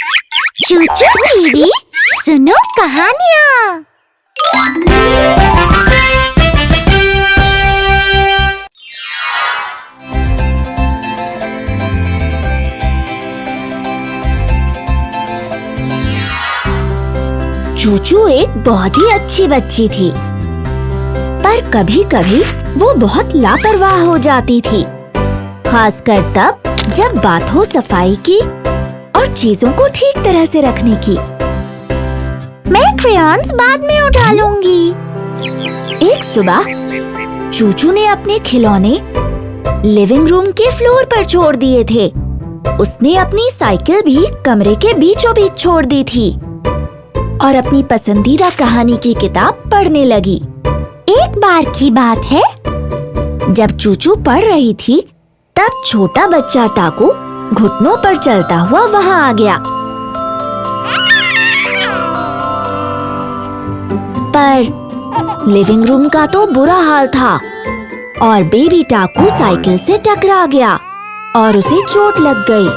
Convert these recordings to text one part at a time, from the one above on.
चूचू TV सुनो कहानियाँ। चूचू एक बहुत ही अच्छी बच्ची थी, पर कभी-कभी वो बहुत लापरवाह हो जाती थी, खासकर तब जब बात हो सफाई की और चीजों को ठीक तरह से रखने की। मैं क्रेयॉन्स बाद में उठा लूंगी। एक सुबह चूचू ने अपने खिलौने लिविंग रूम के फ्लोर पर छोड़ दिए थे। उसने अपनी साइकिल भी कमरे के बीचों बीच छोड़ दी थी और अपनी पसंदीदा कहानी की किताब पढ़ने लगी। एक बार की बात है, जब चूचू पढ़ रही थी तब छोटा बच्चा टाकू घुटनों पर चलता हुआ वहां आ गया। पर लिविंग रूम का तो बुरा हाल था और बेबी टाकू साइकिल से टकरा गया और उसे चोट लग गई।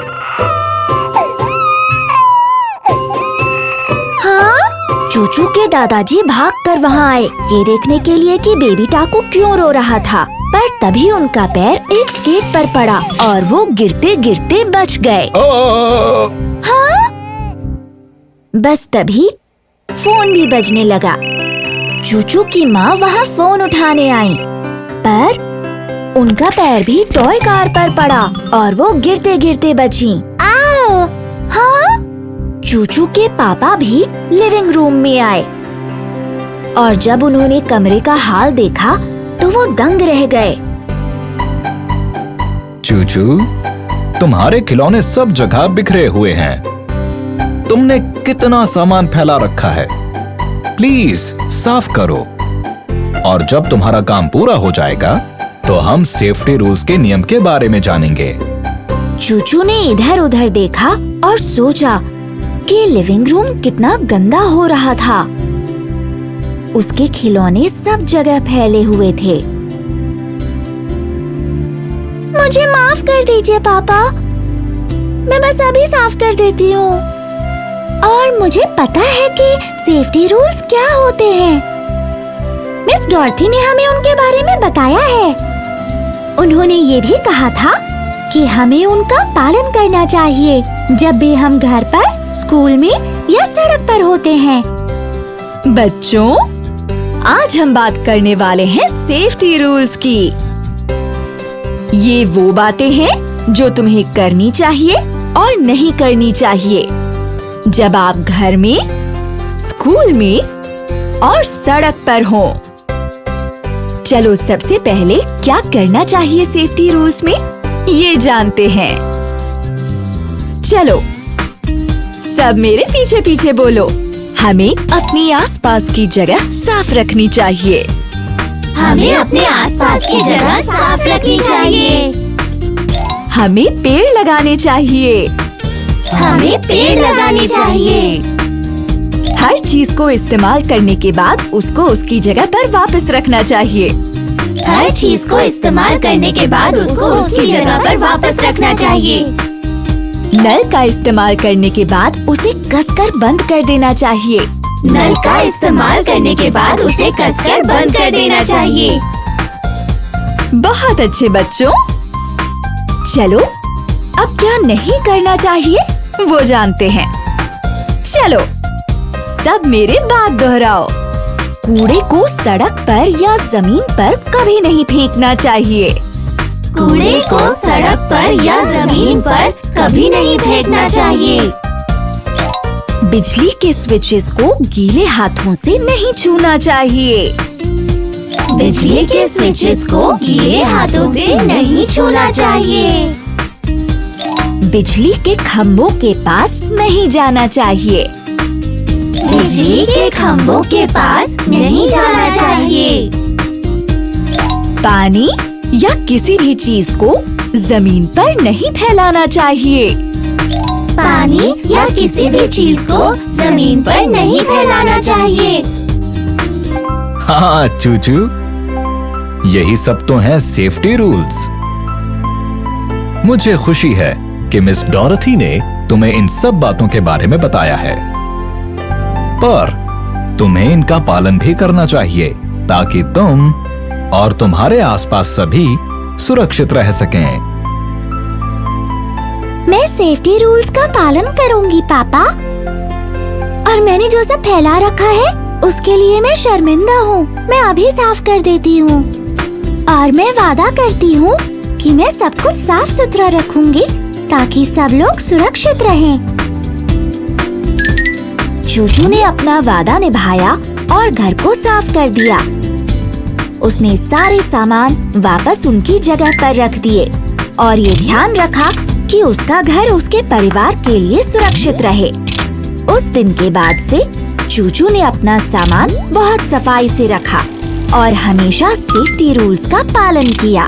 हाँ? चूचू के दादाजी भागकर वहां आए ये देखने के लिए कि बेबी टाकू क्यों रो रहा था, पर तभी उनका पैर एक स्केट पर पड़ा और वो गिरते गिरते बच गए। हाँ? बस तभी फोन भी बजने लगा। चूचू की माँ वहाँ फोन उठाने आई, पर उनका पैर भी टॉय कार पर पड़ा और वो गिरते गिरते बची। आओ! हाँ? चूचू के पापा भी लिविंग रूम में आए और जब उन्होंने कमरे का हाल देखा तो वो दंग रह गए। चूचू, तुम्हारे खिलौने सब जगह बिखरे हुए हैं। तुमने कितना सामान फैला रखा है। प्लीज साफ करो और जब तुम्हारा काम पूरा हो जाएगा तो हम सेफ्टी रूल्स के नियम के बारे में जानेंगे। चूचू ने इधर उधर देखा और सोचा कि लिविंग रूम कितना गंदा हो रहा था। उसके खिलौने सब जगह फैले हुए थे। मुझे माफ कर दीजिए पापा, मैं बस अभी साफ कर देती हूँ। और मुझे पता है कि सेफ्टी रूल्स क्या होते हैं। मिस डॉर्थी ने हमें उनके बारे में बताया है। उन्होंने ये भी कहा था कि हमें उनका पालन करना चाहिए जब भी हम घर पर, स्कूल में या सड़क पर होते हैं। बच्चों, आज हम बात करने वाले हैं सेफ्टी रूल्स की। ये वो बातें हैं जो तुम्हें करनी चाहिए और नहीं करनी चाहिए जब आप घर में, स्कूल में और सड़क पर हो। चलो सबसे पहले क्या करना चाहिए सेफ्टी रूल्स में, ये जानते हैं। चलो सब मेरे पीछे पीछे बोलो। हमें अपनी आसपास की जगह साफ रखनी चाहिए। हमें अपने आसपास की जगह साफ रखनी चाहिए। हमें पेड़ लगाने चाहिए। हमें पेड़ लगाने चाहिए। हर चीज को इस्तेमाल करने के बाद उसको उसकी जगह पर वापस रखना चाहिए। हर चीज को इस्तेमाल करने के बाद उसको उसकी जगह पर वापस रखना चाहिए। नल का इस्तेमाल करने के बाद उसे कसकर बंद कर देना चाहिए। नल का इस्तेमाल करने के बाद उसे कसकर बंद कर देना चाहिए। बहुत अच्छे बच्चों। चलो अब क्या नहीं करना चाहिए वो जानते हैं। चलो सब मेरे बात दोहराओ। कूड़े को सड़क पर या जमीन पर कभी नहीं फेंकना चाहिए। कूड़े को सड़क पर या जमीन पर कभी नहीं फेंकना चाहिए। बिजली के स्विचेस को गीले हाथों से नहीं छूना चाहिए। बिजली के स्विचेस को गीले हाथों से नहीं छूना चाहिए। बिजली के खंभों के पास नहीं जाना चाहिए। बिजली के खंभों के पास नहीं जाना चाहिए। पानी या किसी भी चीज को जमीन पर नहीं फैलाना चाहिए। पानी या किसी भी चीज को जमीन पर नहीं फैलाना चाहिए। हाँ चूचू, यही सब तो हैं सेफ्टी रूल्स। मुझे खुशी है कि मिस डॉरथी ने तुम्हें इन सब बातों के बारे में बताया है, पर तुम्हें इनका पालन भी करना चाहिए ताकि तुम और तुम्हारे आसपास सभी सुरक्षित रह सकें। मैं सेफ्टी रूल्स का पालन करूंगी पापा। और मैंने जो सब फैला रखा है उसके लिए मैं शर्मिंदा हूँ। मैं अभी साफ कर देती हूँ और मैं वादा करती हूँ कि मैं सब कुछ साफ सुथरा रखूंगी ताकि सब लोग सुरक्षित रहें। चूचू ने अपना वादा निभाया और घर को साफ कर दिया। उसने सारे सामान वापस उनकी जगह पर रख दिए और ये ध्यान रखा कि उसका घर उसके परिवार के लिए सुरक्षित रहे। उस दिन के बाद से चूचू ने अपना सामान बहुत सफाई से रखा और हमेशा सेफ्टी रूल्स का पालन किया।